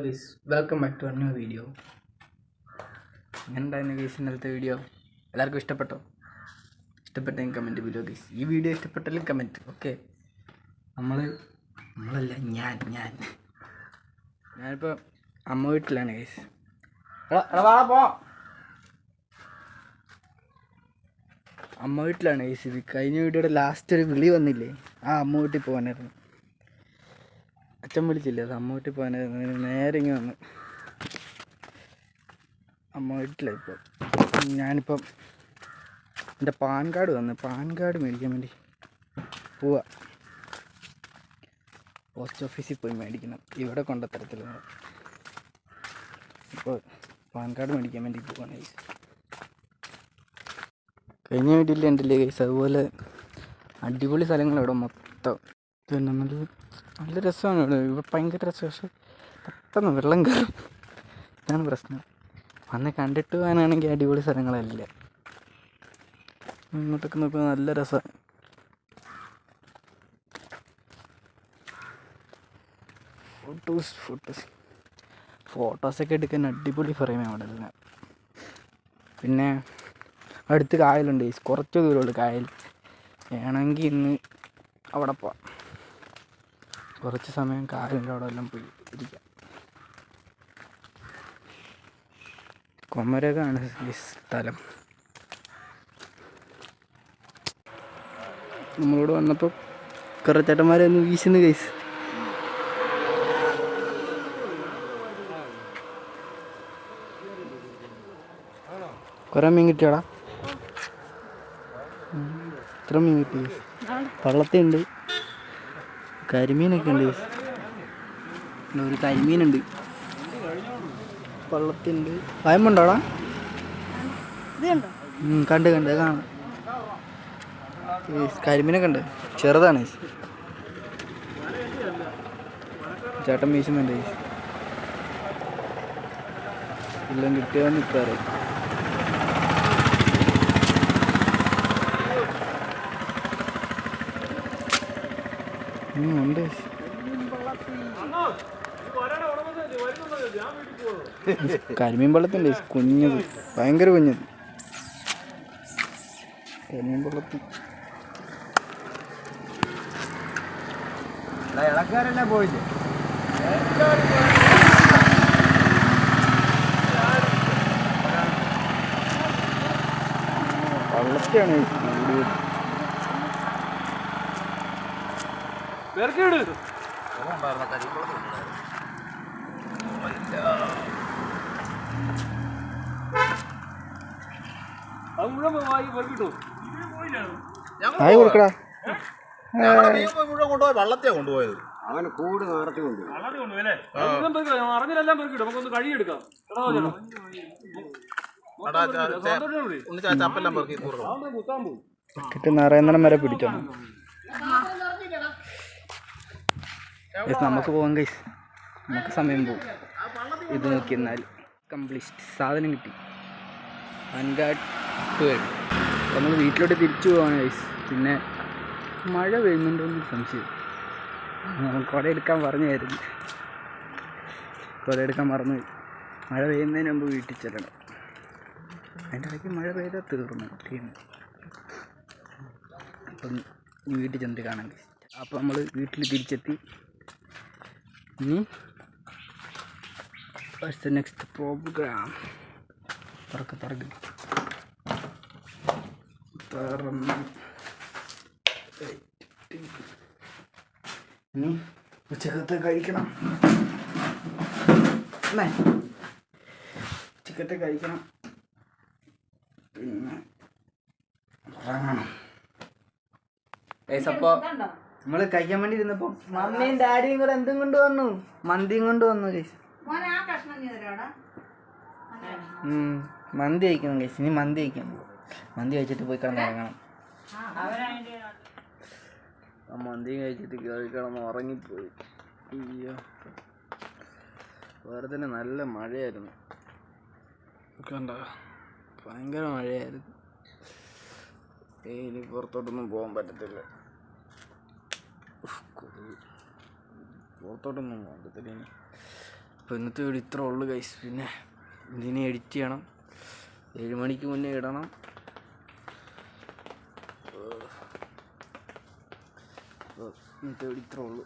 Guys, welcome back to new video. എന്തായിരുന്നു guys ഇന്നലത്തെ video? എല്ലാവർക്കും ഇഷ്ടപ്പെട്ടോ? ഇഷ്ടപ്പെട്ടെങ്കിൽ കമൻറ്റ് വീഡിയോ ഗൈസ്. ഈ വീഡിയോ ഇഷ്ടപ്പെട്ടാലും കമൻറ്റ്. ഓക്കെ, നമ്മളല്ല ഞാനിപ്പോൾ അമ്മ വീട്ടിലാണ് ഗൈസ്. പോ അമ്മ വീട്ടിലാണ് ഗൈസ്. ഇത് കഴിഞ്ഞ വീഡിയോയുടെ ലാസ്റ്റ് ഒരു വിളി വന്നില്ലേ, ആ അമ്മ വീട്ടിൽ പോകാനായിരുന്നു. അച്ഛൻ വിളിച്ചില്ലേ, അത് അമ്മ വീട്ടിൽ പോകാനായിരുന്നു. നേരെ ഇങ്ങനെ വന്നു അമ്മ വീട്ടിലാണ്. ഞാനിപ്പം എൻ്റെ പാൻ കാർഡ് മേടിക്കാൻ വേണ്ടി പോവാ. പോസ്റ്റ് ഓഫീസിൽ പോയി മേടിക്കണം, ഇവിടെ കൊണ്ടുത്തരത്തില്ല. ഇപ്പോൾ പാൻ കാർഡ് മേടിക്കാൻ വേണ്ടി പോവാണ് ഗൈസ്. കഴിഞ്ഞ വീട്ടിൽ ഉണ്ടല്ലേ ഗൈസ്, അതുപോലെ അടിപൊളി സ്ഥലങ്ങൾ ഇവിടെ മൊത്തം. പിന്നെ നല്ല രസമാണ് ഇവിടെ ഭയങ്കര രസം. പക്ഷെ പെട്ടെന്ന് വെള്ളം കയറും, ഇതാണ് പ്രശ്നം. വന്ന് കണ്ടിട്ട് പോകാനാണെങ്കിൽ അടിപൊളി സ്ഥലങ്ങളല്ല. ഇങ്ങോട്ടൊക്കെ നോക്കുമ്പോൾ നല്ല രസമാണ്. ഫോട്ടോസൊക്കെ എടുക്കാൻ അടിപൊളി ഫ്രെയിമാണ് അവിടെ എല്ലാം. പിന്നെ അടുത്ത് കായലുണ്ട്, കുറച്ച് ദൂരമുള്ളൂ കായൽ. വേണമെങ്കിൽ ഇന്ന് അവിടെ പോവാം, കുറച്ച് സമയം കായലിൻ്റെ അവിടെ എല്ലാം പോയി ഇരിക്കാം. കൊമരകാണ് ഈ സ്ഥലം. നമ്മളോട് വന്നപ്പോൾ കുറേ ചേട്ടന്മാരെ ഒന്ന് വീശുന്നു ഗൈസ്. കുറേ മീൻ കിട്ടിയോടാ? ഇത്ര മീൻ കിട്ടി. പള്ളത്തിയുണ്ട്, കരിമീനൊക്കെ ഉണ്ട്. ഒരു കരിമീനുണ്ട്, പള്ളത്തിണ്ട്. ഭയമുണ്ടോടാ? കണ്ട് കാണാം. കരിമീനൊക്കെ ഉണ്ട്, ചെറുതാണ്. ചേട്ടൻ വീശുന്നുണ്ട്. എല്ലാം കിട്ടിയോന്ന് ഇപ്പം അറിയാം. ഉണ്ട്. കരിമീൻ വെള്ളത്തിൻ്റെ കുഞ്ഞത്, ഭയങ്കര കുഞ്ഞത് കരിമീൻ വെള്ളത്തിൽ. ഇളക്കാരല്ലേ പോയിട്ട് വള്ളത്തിയാണ് കൊടുക്കടാ. വള്ളത്തെ കൊണ്ടുപോയത് അവന് കൂട് നടത്തി കൊണ്ടുപോയി. നിറയുന്നിടം വരെ പിടിച്ചോ. നമുക്ക് പോകാം ഗൈസ്, നമുക്ക് സമയം പോകും. ഇത് നോക്കി എന്നാൽ കംപ്ലീറ്റ് സാധനം കിട്ടി. പാൻകാർഡ് നമ്മൾ വീട്ടിലോട്ട് തിരിച്ചു പോവാണ് ഗൈസ്. പിന്നെ മഴ പെയ്യുന്നുണ്ടോയെന്ന് സംശയം. കുട എടുക്കാൻ പറഞ്ഞായിരുന്നു, കുട എടുക്കാൻ മറന്നു. മഴ പെയ്യുന്നതിന് മുമ്പ് വീട്ടിൽ ചെല്ലണം. അതിൻ്റെ ഇടയ്ക്ക് മഴ പെയ്താൽ തീർന്നു ടീം. അപ്പം വീട്ടിൽ ചെന്നിട്ട് കാണാം ഗൈസ്. അപ്പോൾ നമ്മൾ വീട്ടിൽ തിരിച്ചെത്തി. ഇനി നെക്സ്റ്റ് പ്രോഗ്രാം തുറക്കും ഇനി ഉച്ചക്കത്തെ കഴിക്കണം. ഉച്ചക്കത്തെ കഴിക്കണം, പിന്നെ ഉറങ്ങണം. അപ്പോൾ നമ്മൾ കഴിക്കാൻ വേണ്ടി ഇരുന്നപ്പോൾ മമ്മിയും ഡാഡിയും കൂടെ എന്തും കൊണ്ടുവന്നു, മന്തിയും കൊണ്ടുവന്നു ഗൈസ്. മന്തി കഴിക്കണം ഗൈസ്. ഇനി മന്തി കഴിക്കണം. മന്തി കഴിച്ചിട്ട് പോയി കിടന്നുറങ്ങണം. മന്തി കഴിച്ചിട്ട് കിടന്ന് ഉറങ്ങിപ്പോയി. അയ്യോ, വേറെ തന്നെ നല്ല മഴയായിരുന്നു. കണ്ട, ഭയങ്കര മഴയായിരുന്നു. ഇനി പുറത്തോട്ടൊന്നും പോകാൻ പറ്റത്തില്ല. പുറത്തോട്ടൊന്നും പോകാൻ പറ്റത്തില്ല. അപ്പോൾ ഇന്നത്തെ വീഡിയോ ഇത്രേ ഉള്ളൂ ഗൈസ്. പിന്നെ ഇതിനെ എഡിറ്റ് ചെയ്യണം, 7 മണിക്ക് മുന്നേ ഇടണം. ഇന്നത്തെ വീഡിയോ ഇത്രേ ഉള്ളൂ.